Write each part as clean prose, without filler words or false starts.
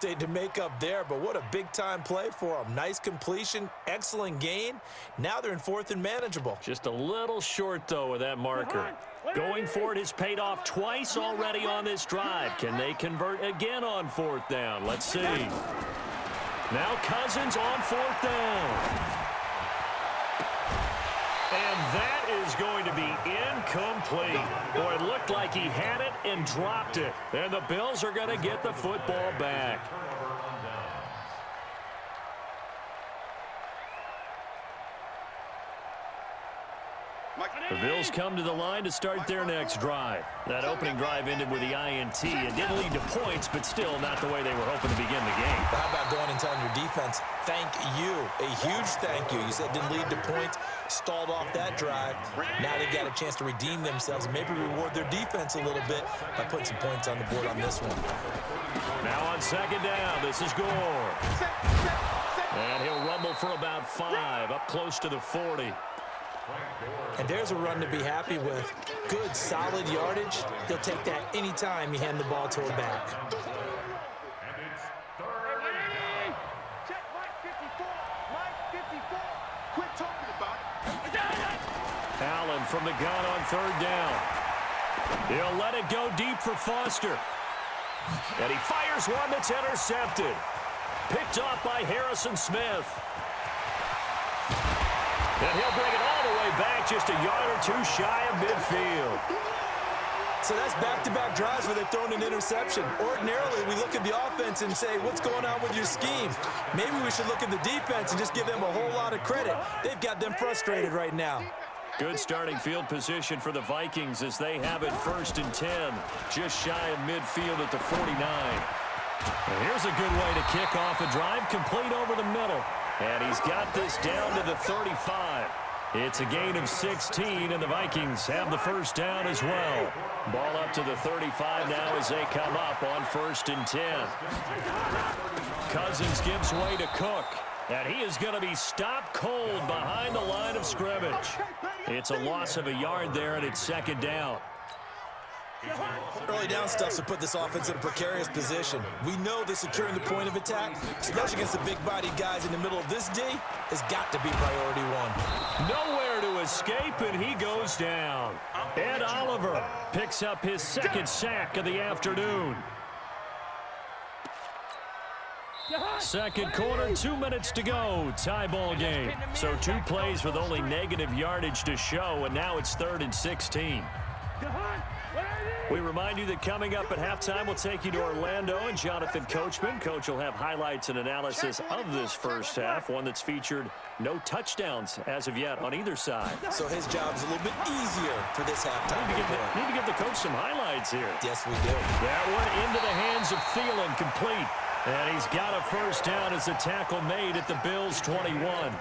To make up there, but what a big-time play for them. Nice completion, excellent gain. Now they're in 4th and manageable. Just a little short, though, with that marker. Going for it has paid off twice already on this drive. Can they convert again on 4th down? Let's see. Now Cousins on 4th down. And that is going to be incomplete. Boy, it looked like he had it and dropped it. And the Bills are going to get the football back. The Bills come to the line to start their next drive. That opening drive ended with the INT. It didn't lead to points, but still not the way they were hoping to begin the game. How about going and telling your defense, thank you, a huge thank you. You said it didn't lead to points, stalled off that drive. Now they've got a chance to redeem themselves and maybe reward their defense a little bit by putting some points on the board on this one. Now on 2nd down, this is Gore. And he'll rumble for about 5, up close to the 40. And there's a run to be happy with. Good, solid yardage. He'll take that anytime you hand the ball to him back. Allen from the gun on 3rd down. He'll let it go deep for Foster. And he fires one that's intercepted. Picked off by Harrison Smith. And he'll bring it all the way back, just a yard or 2 shy of midfield. So that's back-to-back drives where they've thrown an interception. Ordinarily, we look at the offense and say, what's going on with your scheme? Maybe we should look at the defense and just give them a whole lot of credit. They've got them frustrated right now. Good starting field position for the Vikings as they have it 1st and 10, just shy of midfield at the 49. And here's a good way to kick off a drive, complete over the middle. And he's got this down to the 35. It's a gain of 16, and the Vikings have the 1st down as well. Ball up to the 35 now as they come up on 1st and 10. Cousins gives way to Cook. And he is going to be stopped cold behind the line of scrimmage. It's a loss of a yard there, and it's 2nd down. Early down stuff to put this offense in a precarious position. We know that securing the point of attack, especially against the big-bodied guys in the middle of this D, has got to be priority 1. Nowhere to escape, and he goes down. Ed Oliver picks up his 2nd sack of the afternoon. 2nd quarter, 2 minutes to go. Tie ball game. So 2 plays with only negative yardage to show, and now it's 3rd and 16. We remind you that coming up at halftime, we'll take you to Orlando and Jonathan Coachman. Coach will have highlights and analysis of this first half, one that's featured no touchdowns as of yet on either side. So his job's a little bit easier for this halftime. Need to give the coach some highlights here. Yes, we do. That one into the hands of Thielen, complete. And he's got a 1st down as the tackle made at the Bills' 21.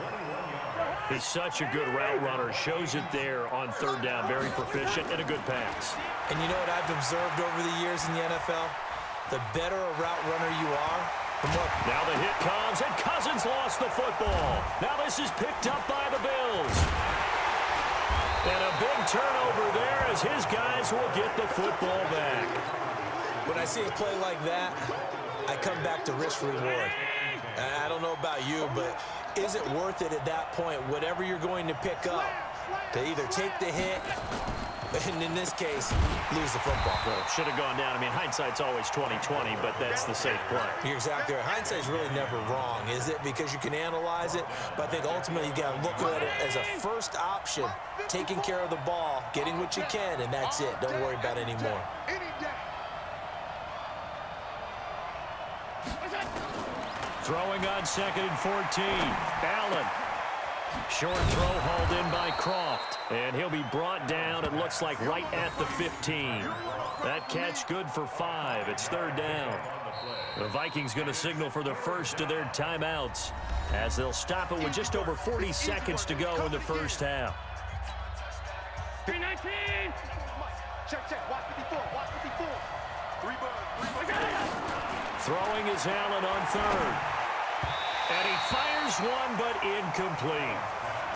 He's such a good route runner. Shows it there on 3rd down. Very proficient and a good pass. And you know what I've observed over the years in the NFL? The better a route runner you are, the more... Now the hit comes, and Cousins lost the football. Now this is picked up by the Bills. And a big turnover there as his guys will get the football back. When I see a play like that, I come back to risk-reward. I don't know about you, but is it worth it at that point, whatever you're going to pick up, to either take the hit, and in this case, lose the football? Well, should have gone down. I mean, hindsight's always 20/20, but that's the safe play. You're exactly right. Hindsight's really never wrong, is it? Because you can analyze it, but I think ultimately you got to look at it as a first option, taking care of the ball, getting what you can, and that's it. Don't worry about it anymore. Throwing on 2nd and 14. Allen. Short throw hauled in by Croft. And he'll be brought down, it looks like, right at the 15. That catch good for 5. It's 3rd down. The Vikings going to signal for the first of their timeouts as they'll stop it with just over 40 seconds to go in the first half. 319. Check. Watch 54. Watch 54. Throwing is Allen on 3rd. And he fires one, but incomplete.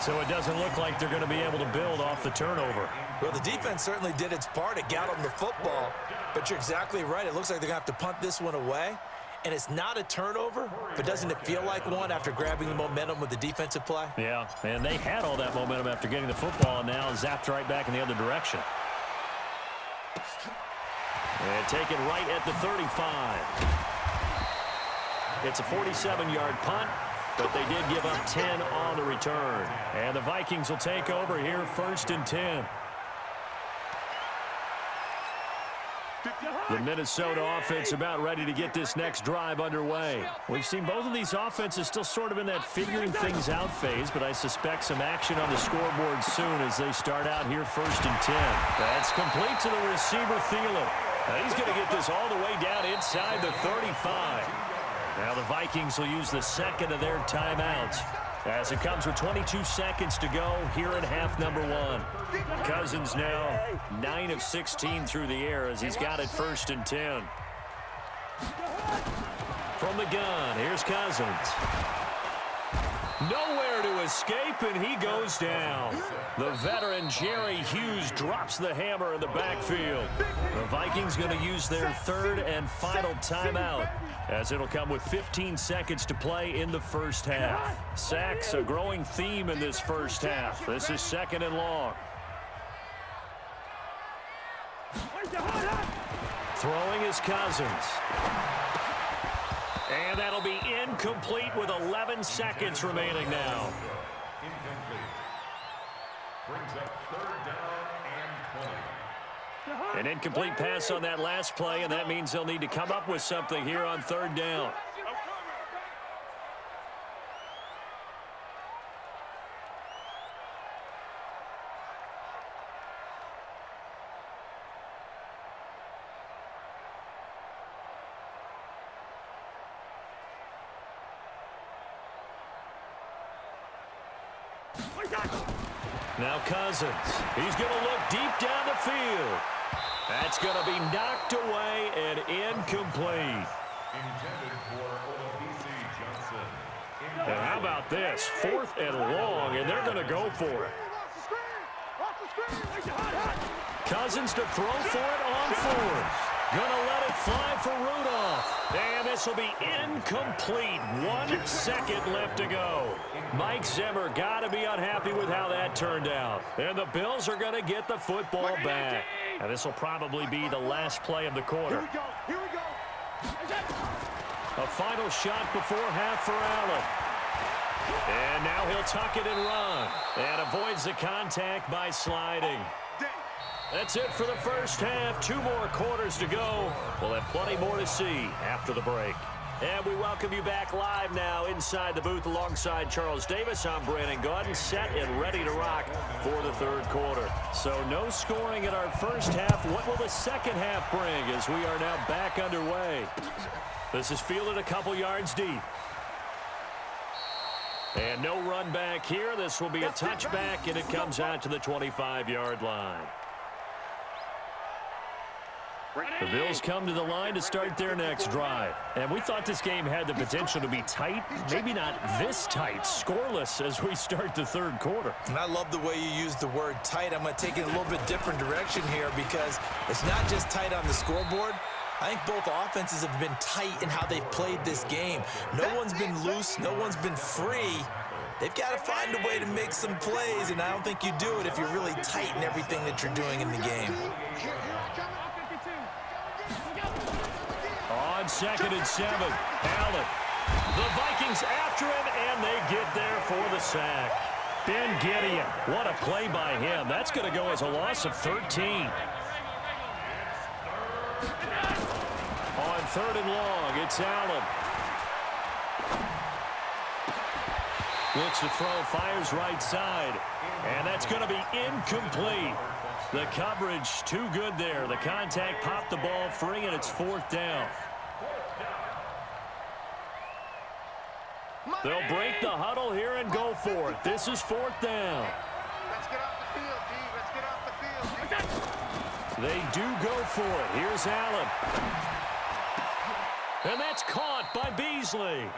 So it doesn't look like they're going to be able to build off the turnover. Well, the defense certainly did its part. It got them the football. But you're exactly right. It looks like they're going to have to punt this one away. And it's not a turnover, but doesn't it feel like one after grabbing the momentum with the defensive play? Yeah, and they had all that momentum after getting the football, and now zapped right back in the other direction. And taken right at the 35. It's a 47-yard punt, but they did give up 10 on the return. And the Vikings will take over here, 1st and 10. The Minnesota offense about ready to get this next drive underway. We've seen both of these offenses still sort of in that figuring things out phase, but I suspect some action on the scoreboard soon as they start out here 1st and 10. That's complete to the receiver, Thielen. Now he's going to get this all the way down inside the 35. Now the Vikings will use the second of their timeouts as it comes with 22 seconds to go here in half number 1. Cousins now 9 of 16 through the air as he's got it 1st and 10. From the gun, here's Cousins. Nowhere to escape, and he goes down. The veteran Jerry Hughes drops the hammer in the backfield. The Vikings going to use their 3rd and final timeout, as it'll come with 15 seconds to play in the first half. Sacks, a growing theme in this first half. This is 2nd and long. Throwing is Cousins. And that'll be incomplete with 11 seconds remaining now. Brings up 3rd down and 20. An incomplete pass on that last play, and that means they'll need to come up with something here on 3rd down. Now Cousins. He's going to look deep down the field. That's going to be knocked away and incomplete. Intended for OBC Johnson. And how about this? 4th and long, and they're going to go for it. Cousins to throw for it on 4th. Gonna let it fly for Rudolph. And this will be incomplete. 1 second left to go. Mike Zimmer got to be unhappy with how that turned out. And the Bills are going to get the football back. And this will probably be the last play of the quarter. Here we go. A final shot before half for Allen. And now he'll tuck it and run. And avoids the contact by sliding. That's it for the first half. 2 more quarters to go. We'll have plenty more to see after the break. And we welcome you back live now inside the booth alongside Charles Davis. I'm Brandon Gaudin, set and ready to rock for the 3rd quarter. So no scoring in our first half. What will the second half bring as we are now back underway? This is fielded a couple yards deep. And no run back here. This will be a touchback, and it comes out to the 25-yard line. The Bills come to the line to start their next drive. And we thought this game had the potential to be tight, maybe not this tight, scoreless as we start the 3rd quarter. And I love the way you use the word tight. I'm going to take it a little bit different direction here because it's not just tight on the scoreboard. I think both offenses have been tight in how they've played this game. No one's been loose. No one's been free. They've got to find a way to make some plays, and I don't think you do it if you're really tight in everything that you're doing in the game. On 2nd and 7, Allen. The Vikings after him, and they get there for the sack. Ben Gideon, what a play by him. That's going to go as a loss of 13. On 3rd and long, it's Allen. Looks to throw, fires right side. And that's going to be incomplete. The coverage too good there. The contact popped the ball free, and it's 4th down. They'll break the huddle here and go for it. This is 4th down. Let's get off the field, D. Let's get off the field. They do go for it. Here's Allen. And that's caught by Beasley.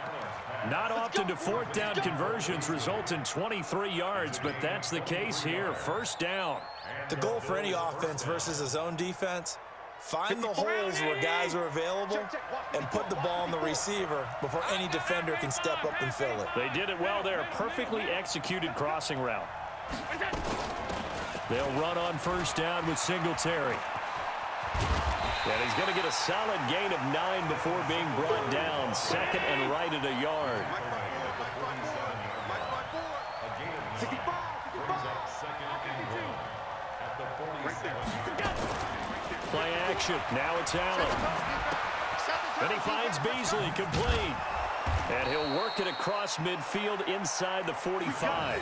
Not often do 4th down conversions result in 23 yards, but that's the case here. 1st down. The goal for any offense versus a zone defense Find the holes where guys are available and put the ball on the receiver before any defender can step up and fill it. They did it well there. Perfectly executed crossing route. They'll run on first down with Singletary. And he's going to get a solid gain of 9 before being brought down. Second and right at a yard. Play action. Now it's Allen. And he finds Beasley complete. And he'll work it across midfield inside the 45.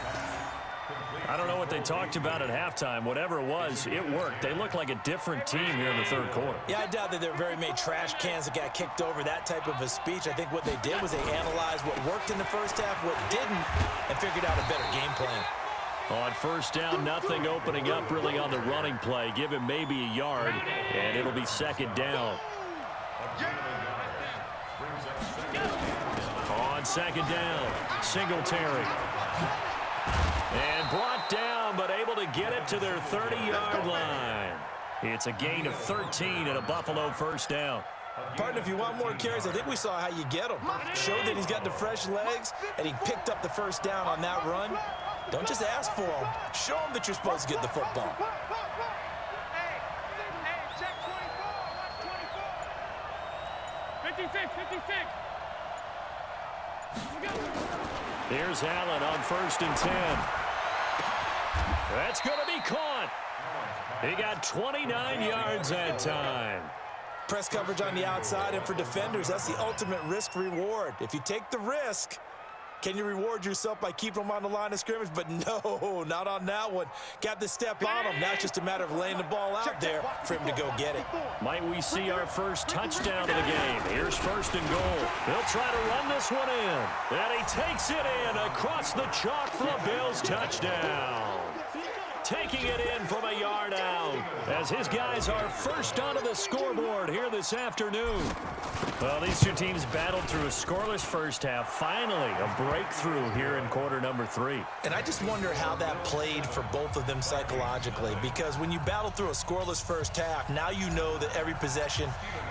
I don't know what they talked about at halftime. Whatever it was, it worked. They look like a different team here in the third quarter. Yeah, I doubt that there were very many trash cans that got kicked over, that type of a speech. I think what they did was they analyzed what worked in the first half, what didn't, and figured out a better game plan. On first down, nothing opening up really on the running play. Give him maybe a yard, and it'll be second down. On second down, Singletary. And brought down, but able to get it to their 30-yard line. It's a gain of 13 and a Buffalo first down. Partner, if you want more carries, I think we saw how you get them. Showed that he's got the fresh legs, and he picked up the first down on that run. Don't just ask for them. Show them that you're supposed to get the football. Check 24. 56. Here's Allen on first and 10. That's going to be caught. He got 29 yards that time. Press coverage on the outside, and for defenders, that's the ultimate risk-reward. If you take the risk, can you reward yourself by keeping them on the line of scrimmage? But no, not on that one. Got the step on him. Now it's just a matter of laying the ball out there for him to go get it. Might we see our first touchdown of the game? Here's first and goal. He'll try to run this one in. And he takes it in across the chalk for a Bills touchdown. Taking it in from a yard out as his guys are first onto the scoreboard here this afternoon. Well, these two teams battled through a scoreless first half. Finally, a breakthrough here in quarter number 3. And I just wonder how that played for both of them psychologically, because when you battle through a scoreless first half, now you know that every possession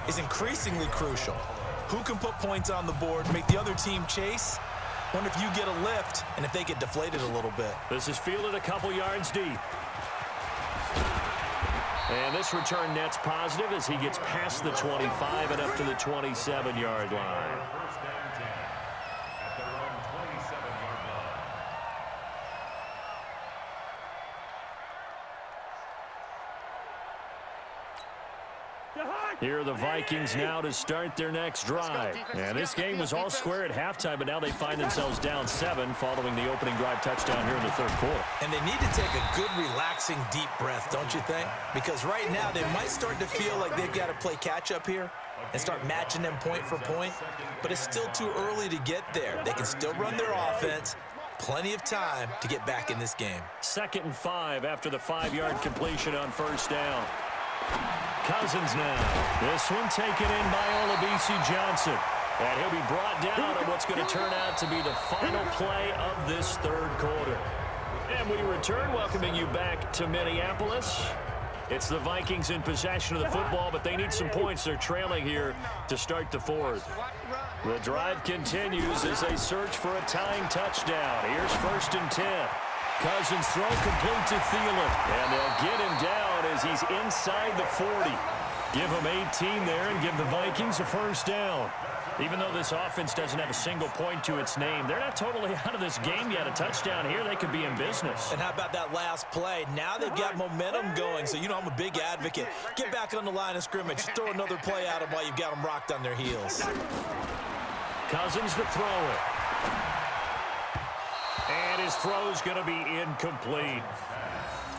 is increasingly crucial. Who can put points on the board, make the other team chase? Wonder if you get a lift and if they get deflated a little bit. This is fielded a couple yards deep. And this return net's positive as he gets past the 25 and up to the 27-yard line. First down 10 at their own 27-yard line. Here are the Vikings now to start their next drive. And this game was all square at halftime, but now they find themselves down 7 following the opening drive touchdown here in the third quarter. And they need to take a good, relaxing, deep breath, don't you think? Because right now they might start to feel like they've got to play catch-up here and start matching them point for point. But it's still too early to get there. They can still run their offense. Plenty of time to get back in this game. 2nd and 5 after the 5-yard completion on first down. Cousins now. This one taken in by Olabisi Johnson. And he'll be brought down on what's going to turn out to be the final play of this third quarter. And we return, welcoming you back to Minneapolis. It's the Vikings in possession of the football, but they need some points. They're trailing here to start the fourth. The drive continues as they search for a tying touchdown. Here's first and 10. Cousins throw complete to Thielen, and they'll get him down as he's inside the 40. Give him 18 there and give the Vikings a first down. Even though this offense doesn't have a single point to its name, they're not totally out of this game yet. A touchdown here, they could be in business. And how about that last play? Now they've got momentum going, so you know I'm a big advocate. Get back on the line of scrimmage. Throw another play at them while you've got them rocked on their heels. Cousins to throw it. And his throw's going to be incomplete.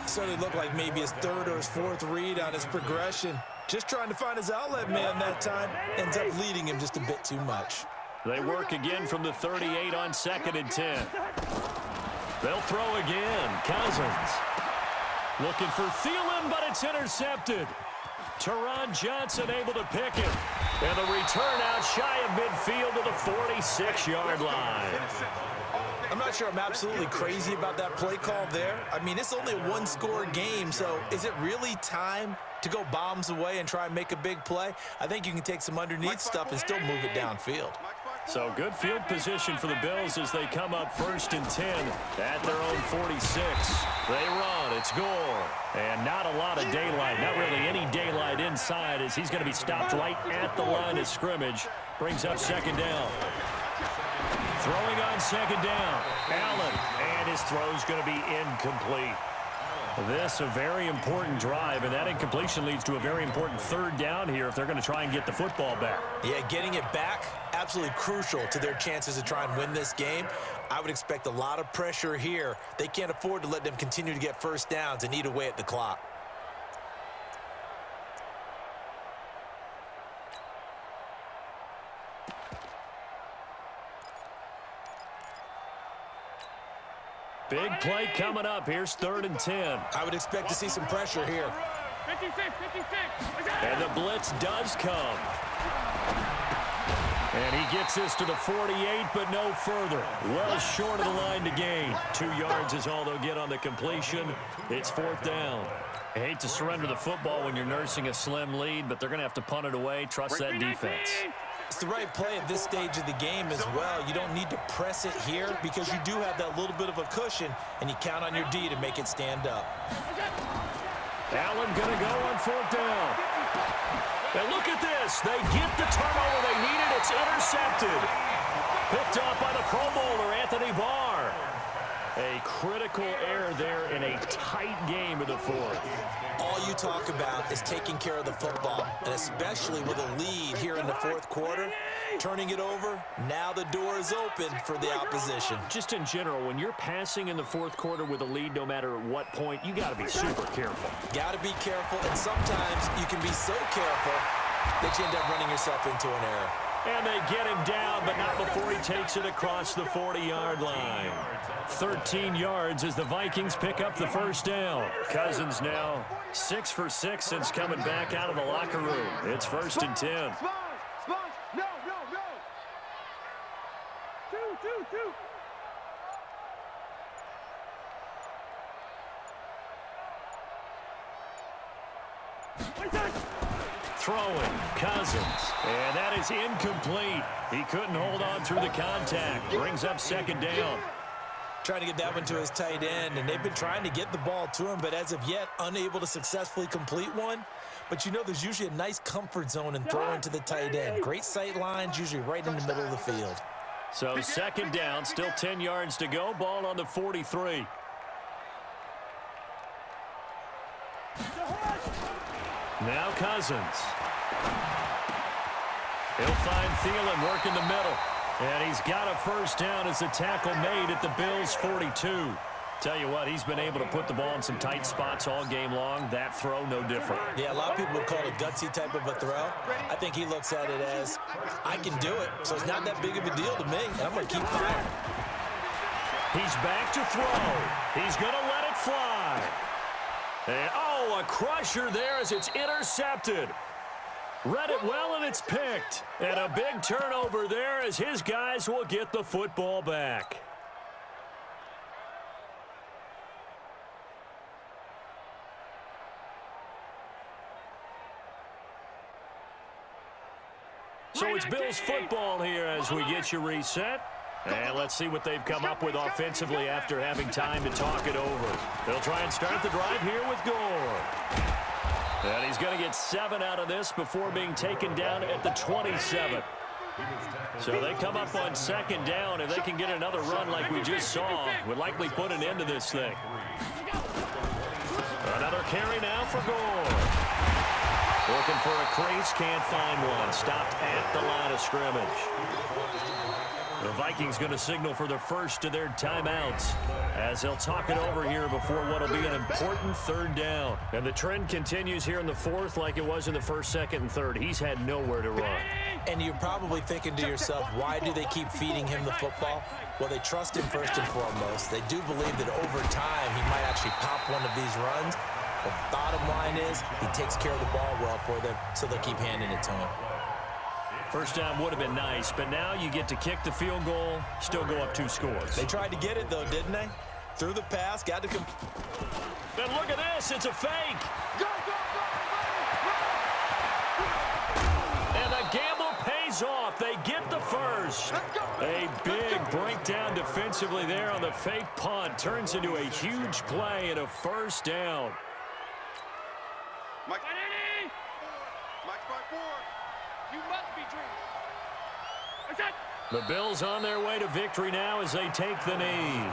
Certainly looked like maybe his 3rd or his 4th read on his progression. Just trying to find his outlet man that time. Ends up leading him just a bit too much. They work again from the 38 on 2nd and 10. They'll throw again. Cousins looking for Thielen, but it's intercepted. Teron Johnson able to pick it. And the return out shy of midfield to the 46-yard line. I'm not sure I'm absolutely crazy about that play call there. I mean, it's only a one-score game, so is it really time to go bombs away and try and make a big play? I think you can take some underneath stuff and still move it downfield. So good field position for the Bills as they come up 1st and 10 at their own 46. They run. It's Gore. And not a lot of daylight, not really any daylight inside as he's going to be stopped right at the line of scrimmage. Brings up 2nd down. Throwing on 2nd down. Allen. And his throw's going to be incomplete. This a very important drive, and that incompletion leads to a very important 3rd down here if they're going to try and get the football back. Yeah, getting it back, absolutely crucial to their chances to try and win this game. I would expect a lot of pressure here. They can't afford to let them continue to get first downs and eat away at the clock. Big play coming up. Here's 3rd and 10. I would expect to see some pressure here. 56. And the blitz does come. And he gets this to the 48, but no further. Well short of the line to gain. 2 yards is all they'll get on the completion. It's 4th down. I hate to surrender the football when you're nursing a slim lead, but they're going to have to punt it away. Trust that defense. It's the right play at this stage of the game as well. You don't need to press it here because you do have that little bit of a cushion, and you count on your D to make it stand up. Allen going to go on 4th down. And look at this. They get the turnover they needed. It's intercepted. Picked up by the Pro Bowler, Anthony Barr. A critical error there in a tight game in the 4th. All you talk about is taking care of the football, and especially with a lead here in the 4th quarter, turning it over, now the door is open for the opposition. Just in general, when you're passing in the 4th quarter with a lead, no matter at what point, you got to be super careful. Got to be careful, and sometimes you can be so careful that you end up running yourself into an error. And they get him down, but not before he takes it across the 40-yard line. 13 yards as the Vikings pick up the 1st down. Cousins now 6 for 6 since coming back out of the locker room. It's 1st and 10. No. 2. Throwing, Cousins, and that is incomplete. He couldn't hold on through the contact. Brings up 2nd down. Trying to get that one to his tight end, and they've been trying to get the ball to him, but as of yet, unable to successfully complete one. But you know there's usually a nice comfort zone in throwing to the tight end. Great sight lines, usually right in the middle of the field. So 2nd down, still 10 yards to go. Ball on the 43. Now Cousins. He'll find Thielen working the middle. And he's got a 1st down as the tackle made at the Bills' 42. Tell you what, he's been able to put the ball in some tight spots all game long. That throw, no different. Yeah, a lot of people would call it a gutsy type of a throw. I think he looks at it as, I can do it, so it's not that big of a deal to me, and I'm going to keep firing. He's back to throw. He's going to let it fly. And, oh, a crusher there as it's intercepted. Read it well, and it's picked. And a big turnover there as his guys will get the football back. So it's Bills football here as we get you reset. And let's see what they've come up with offensively after having time to talk it over. They'll try and start the drive here with Gore. And he's going to get 7 out of this before being taken down at the 27. So they come up on 2nd down. If they can get another run like we just saw, would likely put an end to this thing. Another carry now for Gore. Looking for a crease, can't find one. Stopped at the line of scrimmage. The Vikings going to signal for the first of their timeouts as they'll talk it over here before what will be an important 3rd down. And the trend continues here in the 4th like it was in the 1st, 2nd, and 3rd. He's had nowhere to run. And you're probably thinking to yourself, why do they keep feeding him the football? Well, they trust him first and foremost. They do believe that over time he might actually pop one of these runs. The bottom line is he takes care of the ball well for them, so they'll keep handing it to him. First down would have been nice, but now you get to kick the field goal, still go up 2 scores. They tried to get it, though, didn't they? Threw the pass, got to come. But look at this, it's a fake. Go, go, And the gamble pays off. They get the first. A big breakdown defensively there on the fake punt. Turns into a huge play and a first down. Mike, Mike, 5-4. You must be dreaming. The Bills on their way to victory now as they take the knee.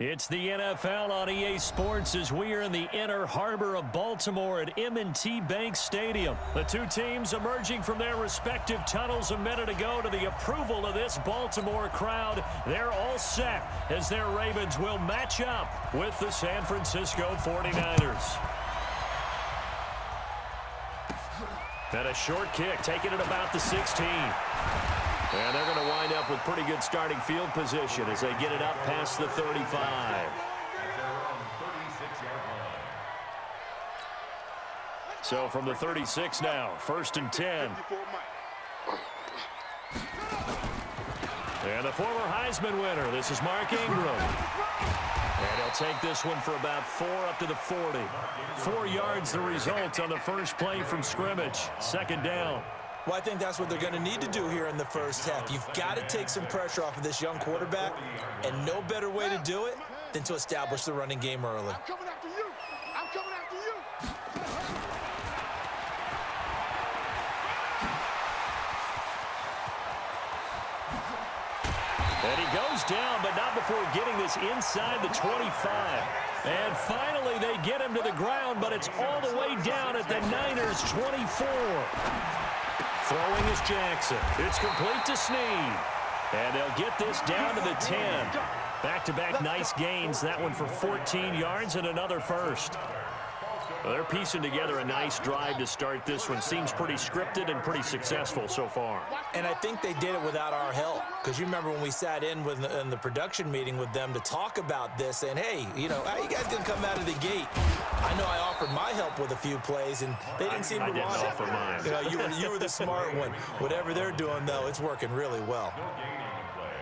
It's the NFL on EA Sports as we are in the inner harbor of Baltimore at M&T Bank Stadium. The two teams emerging from their respective tunnels a minute ago to the approval of this Baltimore crowd. They're all set as their Ravens will match up with the San Francisco 49ers. And a short kick, taking it about the 16. And they're going to wind up with pretty good starting field position as they get it up past the 35. So from the 36 now, 1st and 10. And the former Heisman winner, this is Mark Ingram. And he'll take this one for about 4 up to the 40. 4 yards the result on the first play from scrimmage. 2nd down. Well, I think that's what they're going to need to do here in the first half. You've got to take some pressure off of this young quarterback, and no better way to do it than to establish the running game early. I'm coming after you. I'm coming after you. And he goes down, but not before getting this inside the 25. And finally, they get him to the ground, but it's all the way down at the Niners' 24. Throwing is Jackson. It's complete to Snead. And they'll get this down to the 10. Back-to-back nice gains. That one for 14 yards and another first. Well, they're piecing together a nice drive to start this one. Seems pretty scripted and pretty successful so far. And I think they did it without our help. Because you remember when we sat in the production meeting with them to talk about this, and hey, you know, how you guys gonna come out of the gate? I know I offered my help with a few plays, and they didn't seem to want it. I didn't offer mine. You know, you were the smart one. Whatever they're doing, though, it's working really well.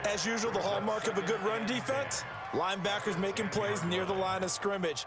As usual, the hallmark of a good run defense, linebackers making plays near the line of scrimmage.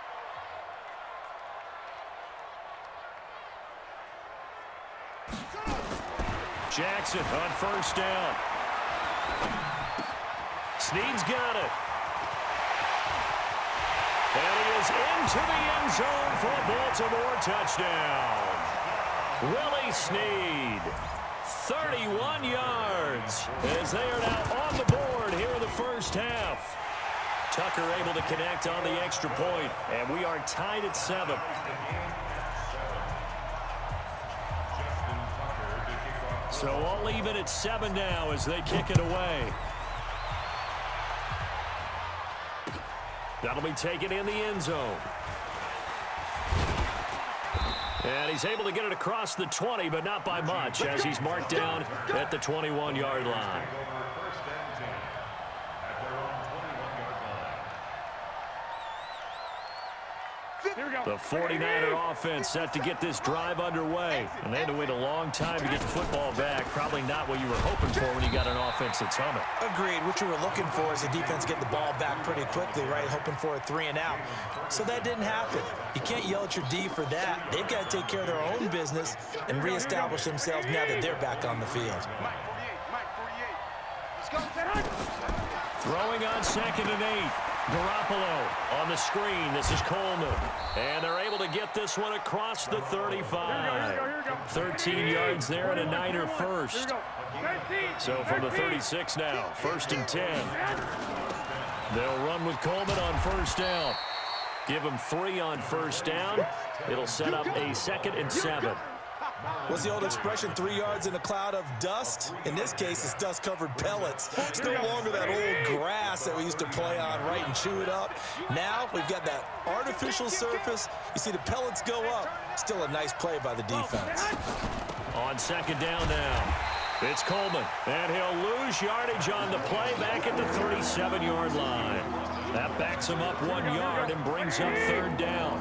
Jackson on first down. Snead's got it. And he is into the end zone for a Baltimore touchdown. Willie Snead, 31 yards, as they are now on the board here in the first half. Tucker able to connect on the extra point, and we are tied at 7. So all even at 7 now as they kick it away. That'll be taken in the end zone. And he's able to get it across the 20, but not by much, as he's marked down at the 21-yard line. The 49er offense set to get this drive underway. And they had to wait a long time to get the football back. Probably not what you were hoping for when you got an offense that's humming. Agreed. What you were looking for is the defense getting the ball back pretty quickly, right? Hoping for a 3 and out. So that didn't happen. You can't yell at your D for that. They've got to take care of their own business and reestablish themselves now that they're back on the field. Throwing on 2nd and 8. Garoppolo on the screen. This is Coleman. And they're able to get this one across the 35. 13 yards there and a Niner first. So from the 36 now, 1st and 10. They'll run with Coleman on first down. Give him 3 on first down. It'll set up a 2nd and 7. What's the old expression, 3 yards in a cloud of dust? In this case, it's dust-covered pellets. It's no longer that old grass that we used to play on, right, and chew it up. Now we've got that artificial surface. You see the pellets go up. Still a nice play by the defense. On 2nd down now, it's Coleman. And he'll lose yardage on the play back at the 37-yard line. That backs him up 1 yard and brings up 3rd down.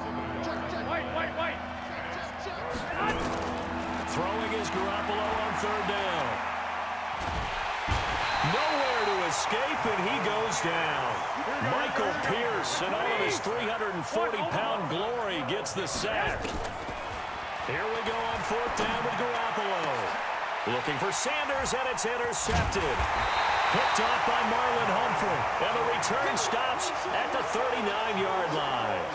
Throwing is Garoppolo on 3rd down. Nowhere to escape, and he goes down. Michael Pierce, in all of his 340-pound glory, gets the sack. Here we go on 4th down with Garoppolo. Looking for Sanders, and it's intercepted. Picked off by Marlon Humphrey, and the return stops at the 39-yard line.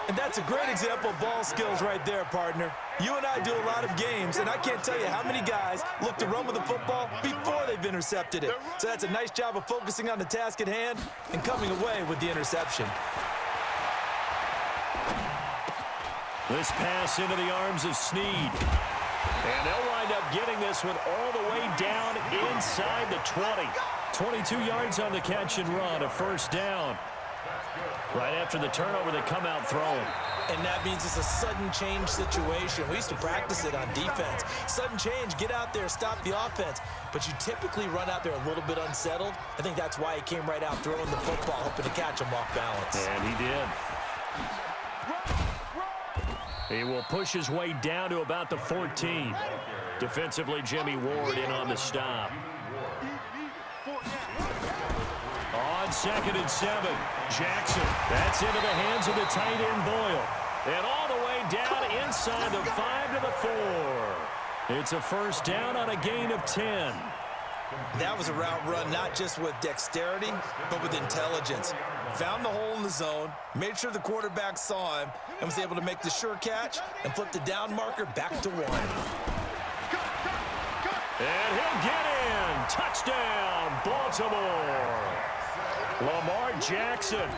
And that's a great example of ball skills right there, partner. You and I do a lot of games, and I can't tell you how many guys look to run with the football before they've intercepted it. So that's a nice job of focusing on the task at hand and coming away with the interception. This pass into the arms of Snead. And they'll wind up getting this one all the way down inside the 20. 22 yards on the catch and run, a 1st down. Right after the turnover, they come out throwing. And that means it's a sudden change situation. We used to practice it on defense. Sudden change, get out there, stop the offense. But you typically run out there a little bit unsettled. I think that's why he came right out throwing the football, hoping to catch him off balance. And he did. He will push his way down to about the 14. Defensively, Jimmy Ward in on the stop. On 2nd and 7, Jackson. That's into the hands of the tight end Boyle. And all the way down inside the 5 to the 4. It's a 1st down on a gain of 10. That was a route run not just with dexterity, but with intelligence. Found the hole in the zone, made sure the quarterback saw him, and was able to make the sure catch and flip the down marker back to 1. And he'll get in. Touchdown, Baltimore. Lamar Jackson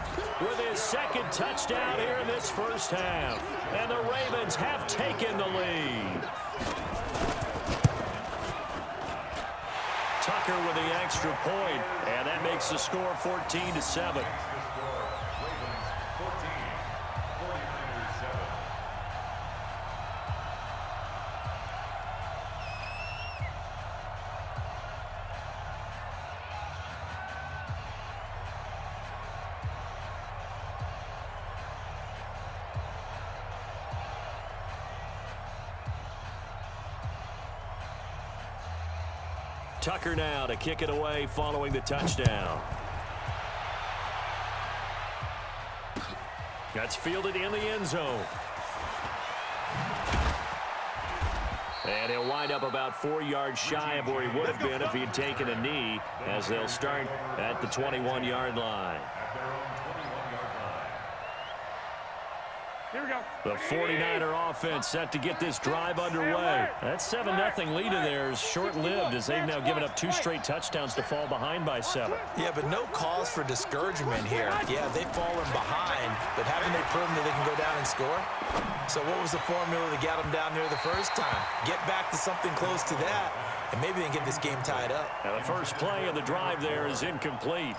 with his 2nd touchdown here in this first half. And the Ravens have taken the lead. Tucker with the extra point, and that makes the score 14-7. Tucker now to kick it away following the touchdown. That's fielded in the end zone. And he'll wind up about 4 yards shy of where he would have been if he had taken a knee, as they'll start at the 21-yard line. Here we go. The 49er offense set to get this drive underway. That 7-0 lead of theirs short-lived, as they've now given up 2 straight touchdowns to fall behind by 7. Yeah, but no cause for discouragement here. Yeah, they've fallen behind, but haven't they proven that they can go down and score? So what was the formula that got them down there the first time? Get back to something close to that, and maybe they can get this game tied up. Now the first play of the drive there is incomplete.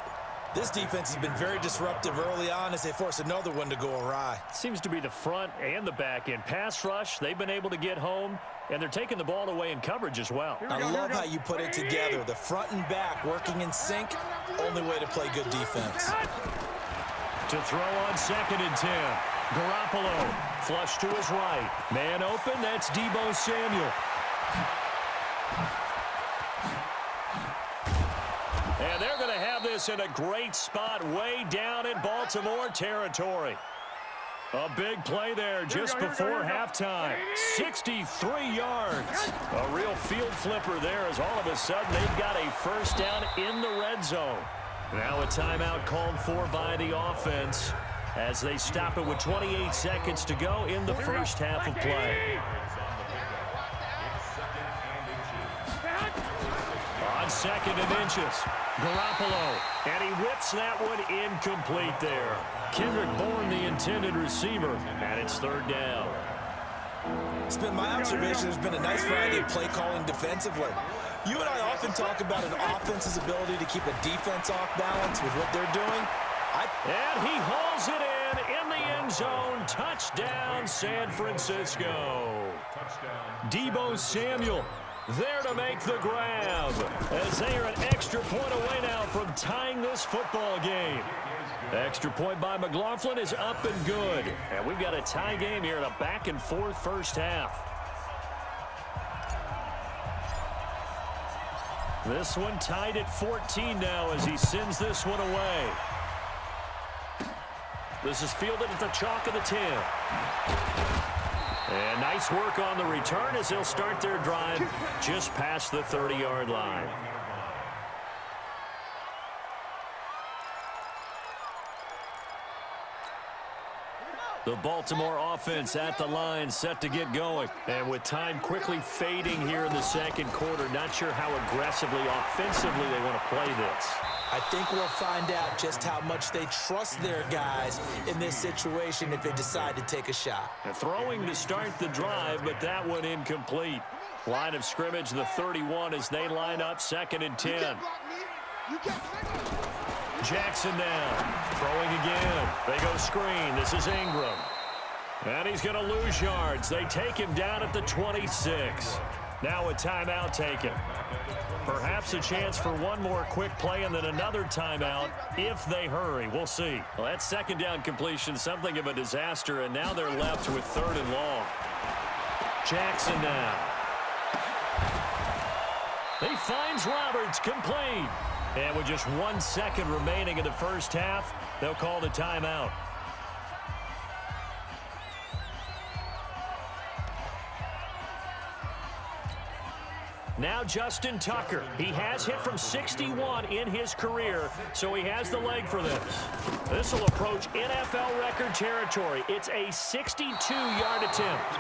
This defense has been very disruptive early on as they force another one to go awry. Seems to be the front and the back end. Pass rush, they've been able to get home, and they're taking the ball away in coverage as well. I love how you put it together. The front and back working in sync, only way to play good defense. To throw on 2nd and 10. Garoppolo, flush to his right. Man open, that's Deebo Samuel. And they're going to have this in a great spot way down in Baltimore territory. A big play there just before halftime. 63 yards. A real field flipper there, as all of a sudden they've got a first down in the red zone. Now a timeout called for by the offense as they stop it with 28 seconds to go in the first half of play. On 2nd and inches, Garoppolo, and he whips that one incomplete there. Kendrick Bourne, the intended receiver, and it's 3rd down. It's been my observation there's been a nice variety of play calling defensively. You and I often talk about an offense's ability to keep a defense off balance with what they're doing. And he hauls it in the end zone. Touchdown, San Francisco. Deebo Samuel there to make the grab, as they are an extra point away now from tying this football game. Extra point by McLaughlin is up and good. And we've got a tie game here in a back-and-forth first half. This one tied at 14 now as he sends this one away. This is fielded at the chalk of the 10. And nice work on the return as they'll start their drive just past the 30-yard line. The Baltimore offense at the line, set to get going. And with time quickly fading here in the second quarter, not sure how aggressively, offensively they want to play this. I think we'll find out just how much they trust their guys in this situation if they decide to take a shot. Now throwing to start the drive, but that one incomplete. Line of scrimmage, the 31, as they line up 2nd and 10. Jackson down. Throwing again. They go screen. This is Ingram. And he's going to lose yards. They take him down at the 26. Now a timeout taken. Perhaps a chance for one more quick play and then another timeout if they hurry. We'll see. Well, that 2nd down completion, something of a disaster, and now they're left with 3rd and long. Jackson now. He finds Roberts, complete. And with just 1 second remaining in the first half, they'll call the timeout. Now Justin Tucker. He has hit from 61 in his career, so he has the leg for this. This will approach NFL record territory. It's a 62-yard attempt.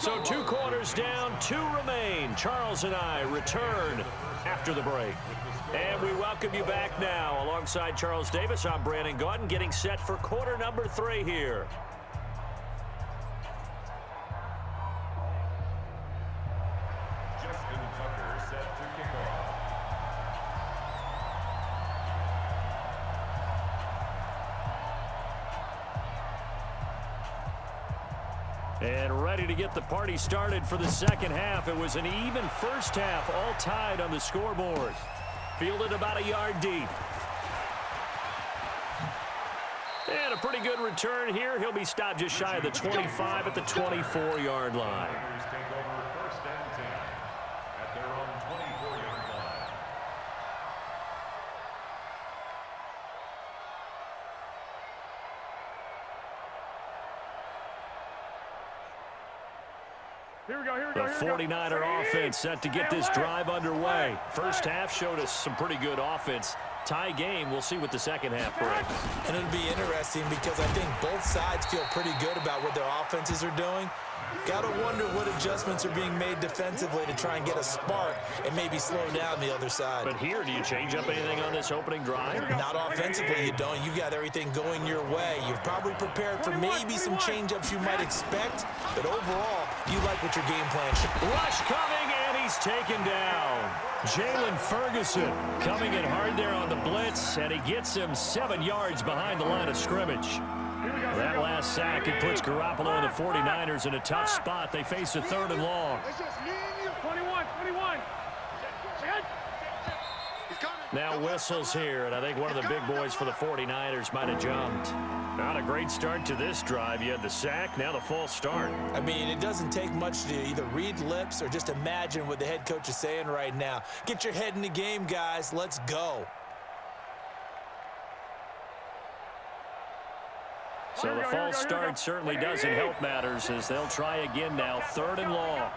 So 2 quarters down, 2 remain. Charles and I return after the break. And we welcome you back now. Alongside Charles Davis, I'm Brandon Gaudin, getting set for quarter number 3 here. Justin Tucker set to kick off. And ready to get the party started for the second half. It was an even first half, all tied on the scoreboard. Fielded about a yard deep. And a pretty good return here. He'll be stopped just shy of the 25 at the 24-yard line. Take over 1st and 10 at their own 24-yard line. The 49er offense set to get this drive underway. First half showed us some pretty good offense. Tie game. We'll see what the second half brings. And it'll be interesting because I think both sides feel pretty good about what their offenses are doing. Got to wonder what adjustments are being made defensively to try and get a spark and maybe slow down the other side. But here, do you change up anything on this opening drive? Not offensively, you don't. You've got everything going your way. You've probably prepared for maybe some change-ups you might expect, but overall, you like what your game plan should be. Rush coming, and he's taken down. Jalen Ferguson coming in hard there on the blitz, and he gets him 7 yards behind the line of scrimmage. That last sack, it puts Garoppolo and the 49ers in a tough spot. They face a 3rd and long. 21. Now whistles here, and I think one of the big boys for the 49ers might have jumped. Not a great start to this drive. You had the sack, now the false start. I mean, it doesn't take much to either read lips or just imagine what the head coach is saying right now. Get your head in the game, guys. Let's go. So the false start certainly doesn't help matters as they'll try again now. 3rd and long.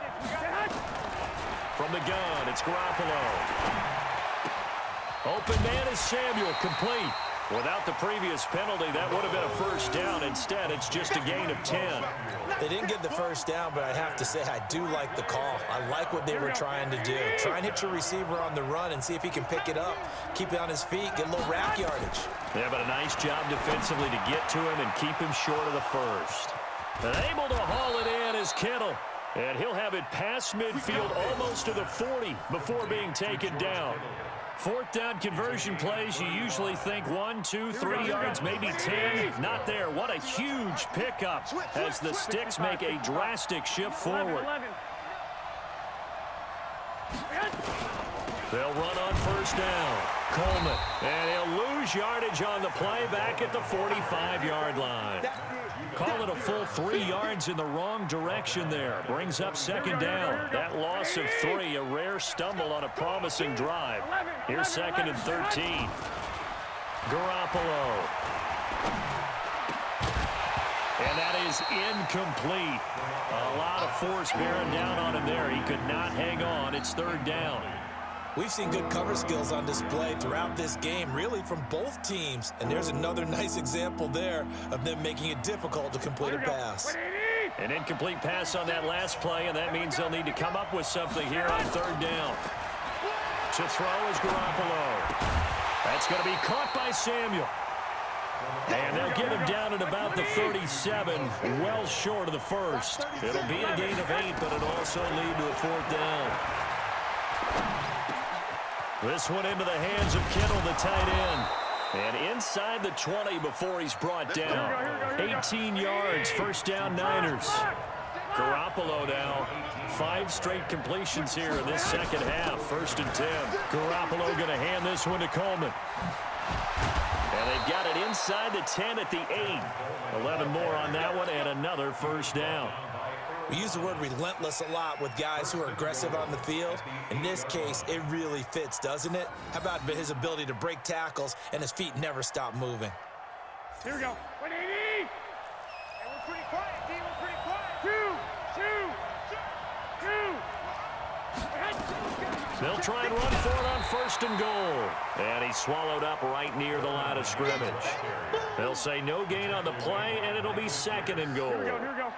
From the gun, it's Garoppolo. Open man is Samuel, complete. Without the previous penalty, that would have been a first down. Instead, it's just a gain of 10. They didn't get the first down, but I have to say I do like the call. I like what they were trying to do. Try and hit your receiver on the run and see if he can pick it up. Keep it on his feet, get a little rack yardage. Yeah, but a nice job defensively to get to him and keep him short of the first. And able to haul it in is Kittle. And he'll have it past midfield almost to the 40 before being taken down. 4th down conversion plays, you usually think 1, 2, 3 yards, maybe 10. Not there. What a huge pickup as the Sticks make a drastic shift forward. They'll run on first down. Coleman. And he'll lose yardage on the play back at the 45-yard line. Call it a full 3 yards in the wrong direction there. Brings up 2nd down. That loss of 3, a rare stumble on a promising drive. Here's 2nd and 13. Garoppolo. And that is incomplete. A lot of force bearing down on him there. He could not hang on. It's 3rd down. We've seen good cover skills on display throughout this game, really from both teams. And there's another nice example there of them making it difficult to complete a pass. An incomplete pass on that last play, and that means they'll need to come up with something here on 3rd down. To throw is Garoppolo. That's going to be caught by Samuel. And they'll get him down at about the 37, well short of the first. It'll be a gain of 8, but it'll also lead to a 4th down. This one into the hands of Kittle, the tight end. And inside the 20 before he's brought down. 18 yards, first down Niners. Garoppolo now. 5 straight completions here in this second half. 1st and 10. Garoppolo going to hand this one to Coleman. And they've got it inside the 10 at the 8. 11 more on that one and another first down. We use the word relentless a lot with guys who are aggressive on the field. In this case, it really fits, doesn't it? How about his ability to break tackles and his feet never stop moving? Here we go. 180. And we're pretty quiet, D. We're pretty quiet. 2. They'll try and run for it on 1st and goal. And he's swallowed up right near the line of scrimmage. They'll say no gain on the play, and it'll be 2nd and goal. Here we go.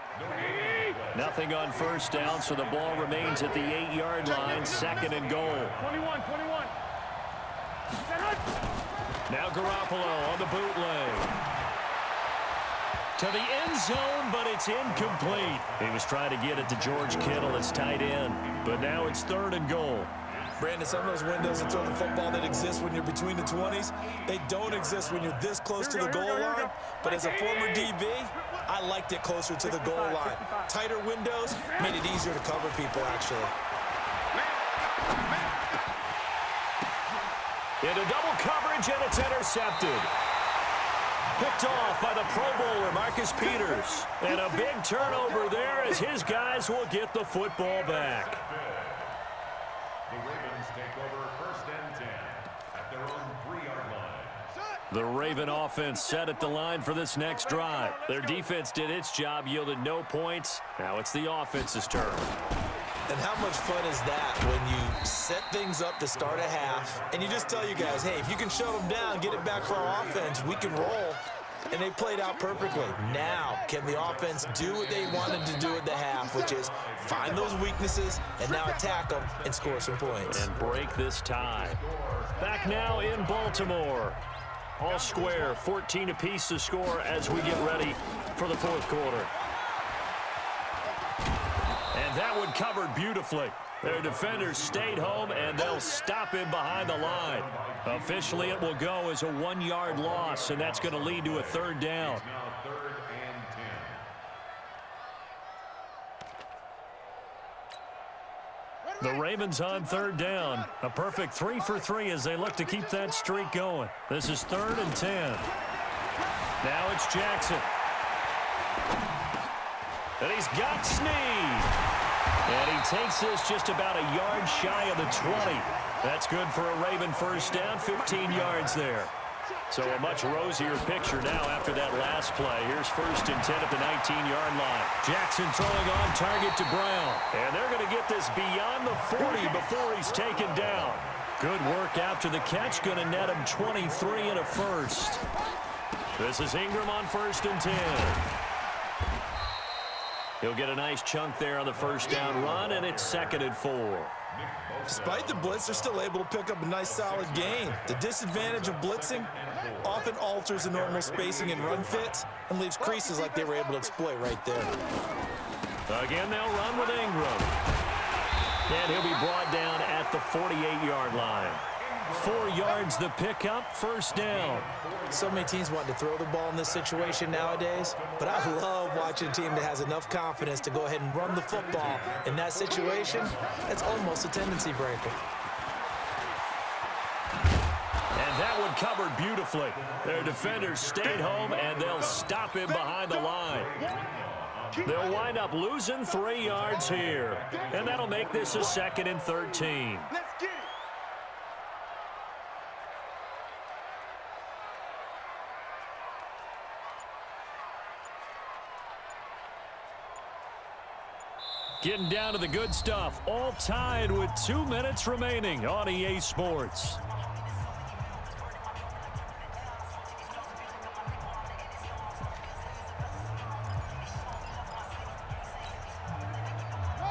Nothing on 1st down, so the ball remains at the 8-yard line. 2nd and goal. 21. Now Garoppolo on the bootleg. To the end zone, but it's incomplete. He was trying to get it to George Kittle as tight end, but now it's 3rd and goal. Brandon, some of those windows to throw the football that exist when you're between the 20s, they don't exist when you're this close to the goal line. But as a former DB, I liked it closer to the goal line. Tighter windows made it easier to cover people, actually. Into double coverage, and it's intercepted. Picked off by the Pro Bowler, Marcus Peters. And a big turnover there as his guys will get the football back. The Ravens take over 1st and 10 at their own 3-yard line. The Raven offense set at the line for this next drive. Their defense did its job, yielded no points. Now it's the offense's turn. And how much fun is that when you set things up to start a half, and you just tell you guys, hey, if you can shut them down, get it back for our offense, we can roll. And they played out perfectly. Now, can the offense do what they wanted to do at the half, which is find those weaknesses and now attack them and score some points. And break this tie. Back now in Baltimore. All square, 14 apiece to score as we get ready for the fourth quarter. And that one covered beautifully. Their defenders stayed home, and they'll stop him behind the line. Officially, it will go as a 1-yard loss, and that's going to lead to a third down. The Ravens on third down. A perfect 3 for 3 as they look to keep that streak going. This is 3rd and 10. Now it's Jackson. And he's got Snead. And he takes this just about a yard shy of the 20. That's good for a Raven first down, 15 yards there. So a much rosier picture now after that last play. Here's 1st and 10 at the 19-yard line. Jackson throwing on target to Brown. And they're going to get this beyond the 40 before he's taken down. Good work after the catch. Going to net him 23 and a first. This is Ingram on 1st and 10. He'll get a nice chunk there on the first down run, and it's 2nd and 4. Despite the blitz, they're still able to pick up a nice solid gain. The disadvantage of blitzing often alters the normal spacing and run fits and leaves creases like they were able to exploit right there. Again, they'll run with Ingram. And he'll be brought down at the 48-yard line. 4 yards the pickup, first down. So many teams want to throw the ball in this situation nowadays, but I love watching a team that has enough confidence to go ahead and run the football. In that situation, that's almost a tendency breaker. And that one covered beautifully. Their defenders stayed home, and they'll stop him behind the line. They'll wind up losing 3 yards here, and that'll make this a 2nd and 13. Let's get it. Getting down to the good stuff, all tied with 2 minutes remaining on EA Sports.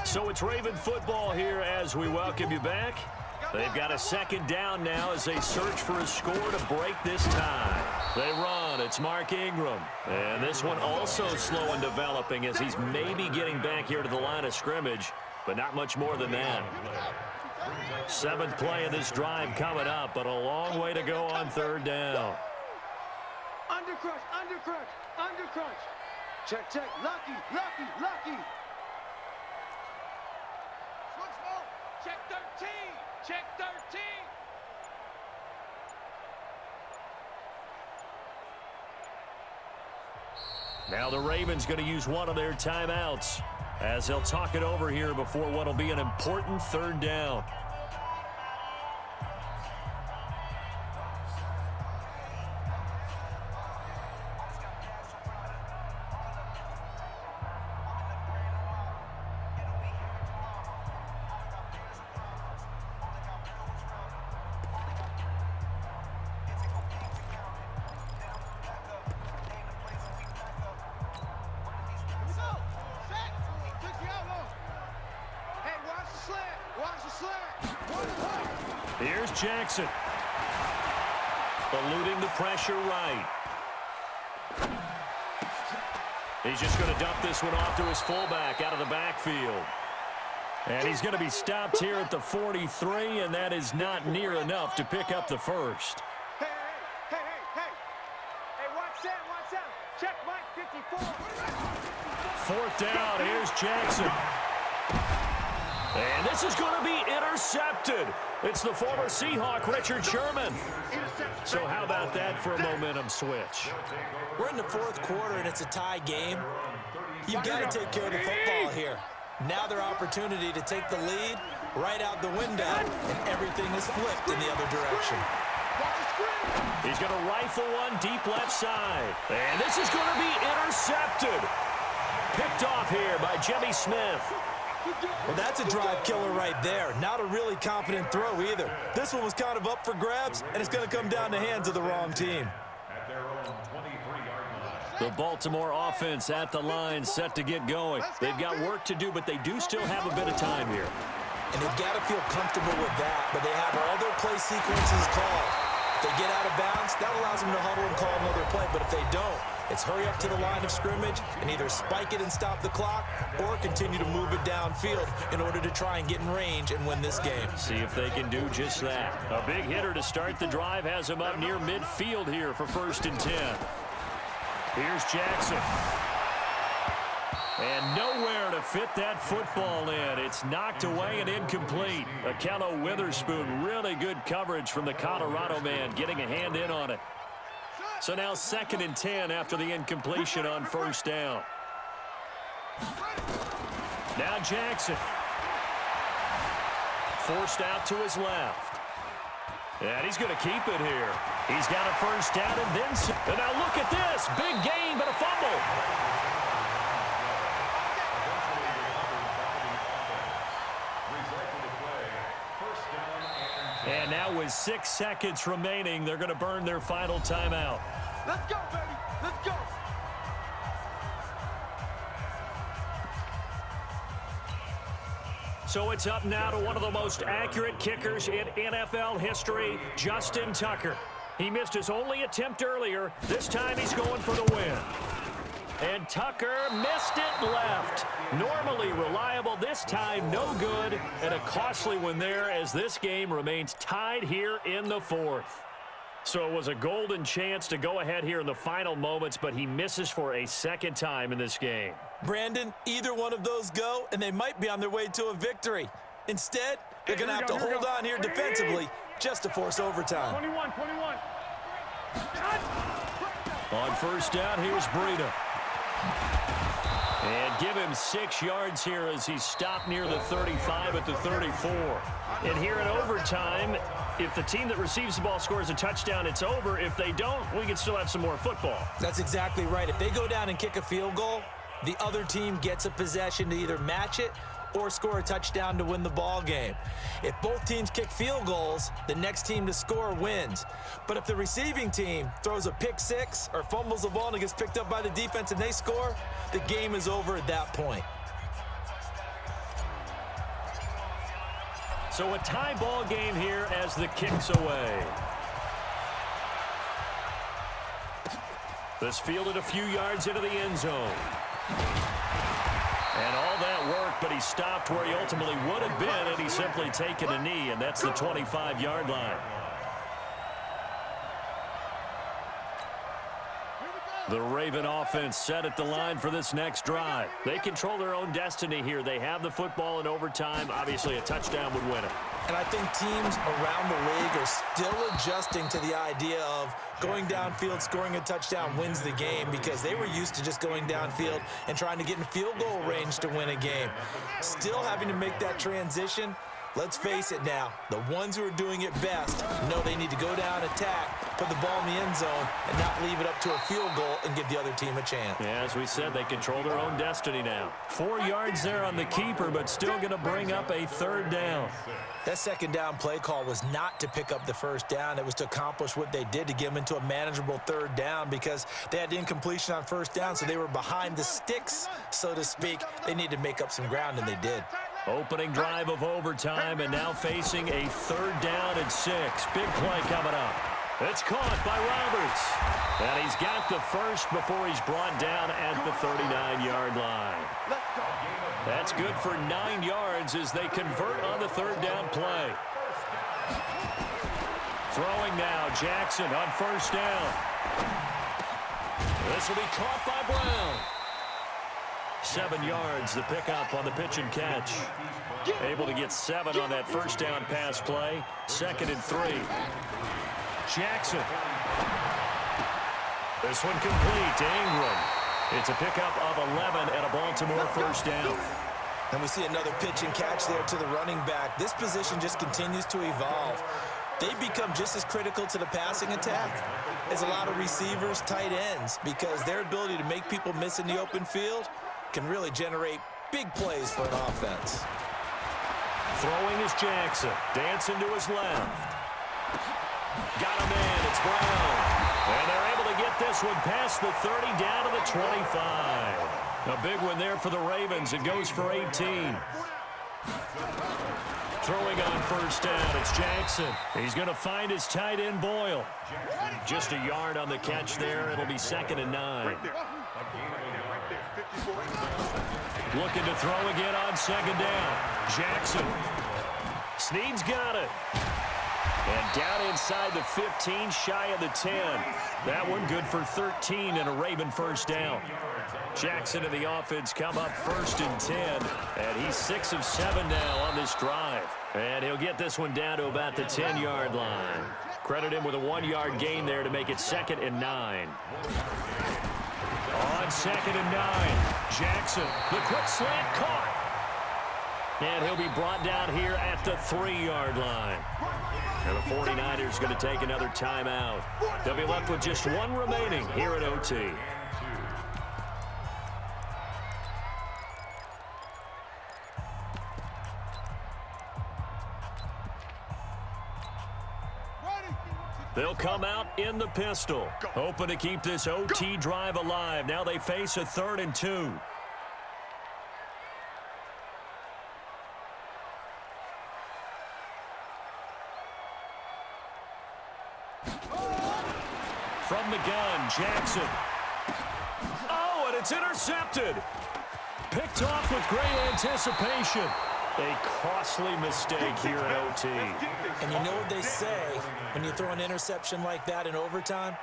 So it's Raven football here as we welcome you back. They've got a 2nd down now as they search for a score to break this tie. They run. It's Mark Ingram. And this one also slow in developing as he's maybe getting back here to the line of scrimmage, but not much more than that. 7th play of this drive coming up, but a long way to go on 3rd down. Undercrush, undercrush, undercrush. Check, check. Lucky, lucky, lucky. Switch ball. Check 13. Check 13. Now the Ravens going to use one of their timeouts as they'll talk it over here before what will be an important 3rd down. Here's Jackson. Eluding the pressure right. He's just going to dump this one off to his fullback out of the backfield. And he's going to be stopped here at the 43, and that is not near enough to pick up the first. Hey, hey, hey, hey, hey. Hey, watch that, watch that. Check Mike 54. 4th down, here's Jackson. And this is going to be intercepted. It's the former Seahawk, Richard Sherman. So how about that for a momentum switch? We're in the 4th quarter, and it's a tie game. You've got to take care of the football here. Now their opportunity to take the lead right out the window, and everything is flipped in the other direction. Watch the screen. He's going to rifle one deep left side. And this is going to be intercepted. Picked off here by Jimmy Smith. Well, that's a drive killer right there. Not a really confident throw either. This one was kind of up for grabs, and it's going to come down the hands of the wrong team. At their own 23-yard line. The Baltimore offense at the line, set to get going. They've got work to do, but they do still have a bit of time here. And they've got to feel comfortable with that, but they have all their play sequences called. If they get out of bounds, that allows them to huddle and call another play, but if they don't, it's hurry up to the line of scrimmage and either spike it and stop the clock or continue to move it downfield in order to try and get in range and win this game. See if they can do just that. A big hitter to start the drive has him up near midfield here for 1st and 10. Here's Jackson. And nowhere to fit that football in. It's knocked away and incomplete. Akello Witherspoon, really good coverage from the Colorado man, getting a hand in on it. So now 2nd and 10 after the incompletion on 1st down. Now Jackson. Forced out to his left. And he's going to keep it here. He's got a 1st down and then some. And now look at this. Big gain, but a fumble. And now with 6 seconds remaining, they're going to burn their final timeout. Let's go, baby. Let's go. So it's up now to one of the most accurate kickers in NFL history, Justin Tucker. He missed his only attempt earlier. This time he's going for the win. And Tucker missed it left. Normally reliable, this time no good. And a costly one there as this game remains tied here in the 4th. So it was a golden chance to go ahead here in the final moments, but he misses for a 2nd time in this game. Brandon, either one of those go, and they might be on their way to a victory. Instead, they're going to have to hold on here defensively just to force overtime. 21. On 1st down, here's Breida. And give him 6 yards here as he's stopped near the 35 at the 34. And here in overtime, if the team that receives the ball scores a touchdown, it's over. If they don't, we can still have some more football. That's exactly right. If they go down and kick a field goal, the other team gets a possession to either match it or score a touchdown to win the ball game. If both teams kick field goals, the next team to score wins. But if the receiving team throws a pick 6 or fumbles the ball and it gets picked up by the defense and they score, the game is over at that point. So a tie ball game here as the kick's away. This fielded a few yards into the end zone. And all that work, but he stopped where he ultimately would have been, and he's simply taken a knee, and that's the 25-yard line. The Raven offense set at the line for this next drive. They control their own destiny here. They have the football in overtime. Obviously, a touchdown would win it. And I think teams around the league are still adjusting to the idea of going downfield, scoring a touchdown wins the game, because they were used to just going downfield and trying to get in field goal range to win a game. Still having to make that transition. Let's face it now, the ones who are doing it best know they need to go down, attack, put the ball in the end zone, and not leave it up to a field goal and give the other team a chance. Yeah, as we said, they control their own destiny now. 4 yards there on the keeper, but still going to bring up a 3rd down. That 2nd down play call was not to pick up the 1st down. It was to accomplish what they did, to get them into a manageable 3rd down, because they had the incompletion on 1st down, so they were behind the sticks, so to speak. They needed to make up some ground, and they did. Opening drive of overtime, and now facing a 3rd down and 6. Big play coming up. It's caught by Roberts. And he's got the 1st before he's brought down at the 39-yard line. That's good for 9 yards as they convert on the 3rd down play. Throwing now, Jackson on 1st down. This will be caught by Brown. 7 yards, the pickup on the pitch and catch. Able to get 7 on that 1st down pass play. 2nd and 3. Jackson. This one complete to Ingram. It's a pickup of 11 and a Baltimore 1st down. And we see another pitch and catch there to the running back. This position just continues to evolve. they become just as critical to the passing attack as a lot of receivers, tight ends, because their ability to make people miss in the open field can really generate big plays for an offense. Throwing is Jackson. Dancing to his left. Got a man. It's Brown. And they're able to get this one past the 30 down to the 25. A big one there for the Ravens. It goes for 18. Throwing on first down, it's Jackson. He's going to find his tight end Boyle. Just a yard on the catch there. It'll be 2nd and 9. Looking to throw again on 2nd down. Jackson. Snead's got it. And down inside the 15, shy of the 10. That one good for 13 and a Raven first down. Jackson and the offense come up 1st and 10. And he's 6 of 7 now on this drive. And he'll get this one down to about the 10-yard line. Credit him with a 1-yard gain there to make it 2nd and 9. On 2nd and 9, Jackson, the quick slant caught. And he'll be brought down here at the 3-yard line. And the 49ers going to take another timeout. They'll be left with just one remaining here at OT. They'll come out in the pistol, hoping to keep this OT drive alive. Now they face a 3rd and 2. From the gun, Jackson. Oh, and it's intercepted. Picked off with great anticipation. A costly mistake here at OT. And you know what they say, when you throw an interception like that in overtime,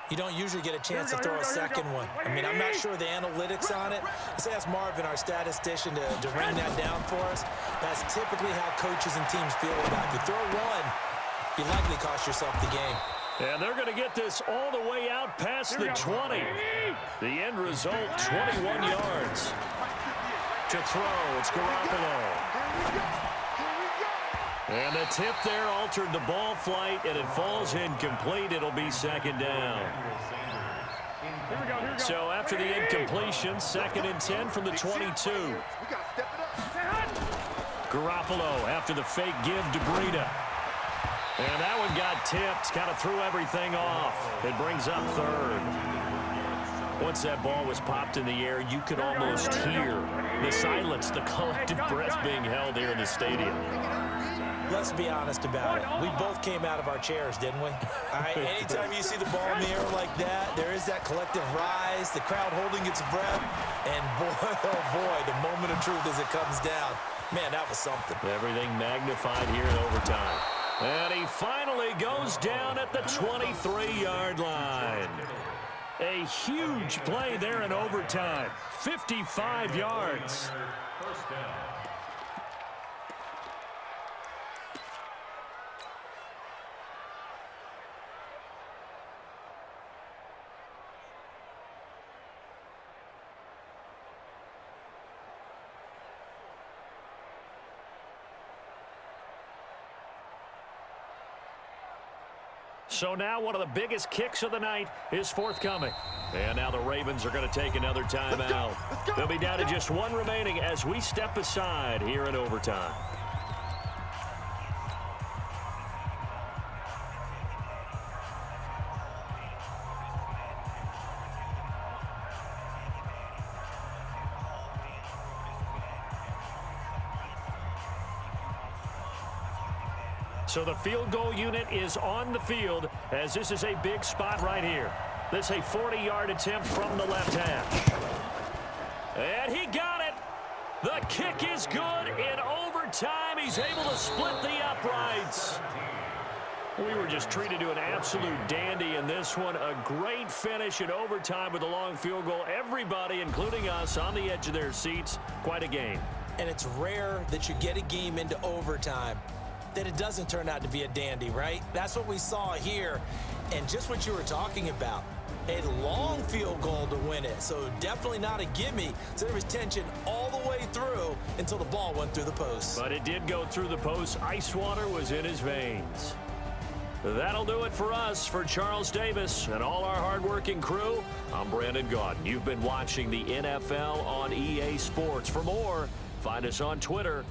you don't usually get a chance to throw a second one. I mean, I'm not sure the analytics on it. Let's ask Marvin, our statistician, to ring that down for us. That's typically how coaches and teams feel about it. If you throw one, you likely cost yourself the game. And they're going to get this all the way out past the 20. The end result, 21 yards. To throw, it's Garoppolo. And the tip there altered the ball flight, and it falls incomplete. It'll be 2nd down. So after the incompletion, 2nd and 10 from the 22. Garoppolo after the fake give to Breida. And that one got tipped, kind of threw everything off. It brings up 3rd. Once that ball was popped in the air, you could almost hear the silence, the collective breath being held here in the stadium. Let's be honest about it. We both came out of our chairs, didn't we? All right, anytime you see the ball in the air like that, there is that collective rise, the crowd holding its breath, and boy, oh boy, the moment of truth as it comes down. Man, that was something. Everything magnified here in overtime. And he finally goes down at the 23-yard line. A huge play there in overtime. 55 yards. First down. So now one of the biggest kicks of the night is forthcoming. And now the Ravens are going to take another timeout. They'll be down to just one remaining as we step aside here in overtime. So the field goal unit is on the field as this is a big spot right here. This is a 40-yard attempt from the left hash. And he got it. The kick is good in overtime. He's able to split the uprights. We were just treated to an absolute dandy in this one. A great finish in overtime with a long field goal. Everybody, including us, on the edge of their seats. Quite a game. And it's rare that you get a game into overtime that it doesn't turn out to be a dandy, right? That's what we saw here. And just what you were talking about, a long field goal to win it. So definitely not a gimme. So there was tension all the way through until the ball went through the post. But it did go through the post. Ice water was in his veins. That'll do it for us. For Charles Davis and all our hardworking crew, I'm Brandon Gaudin. You've been watching the NFL on EA Sports. For more, find us on Twitter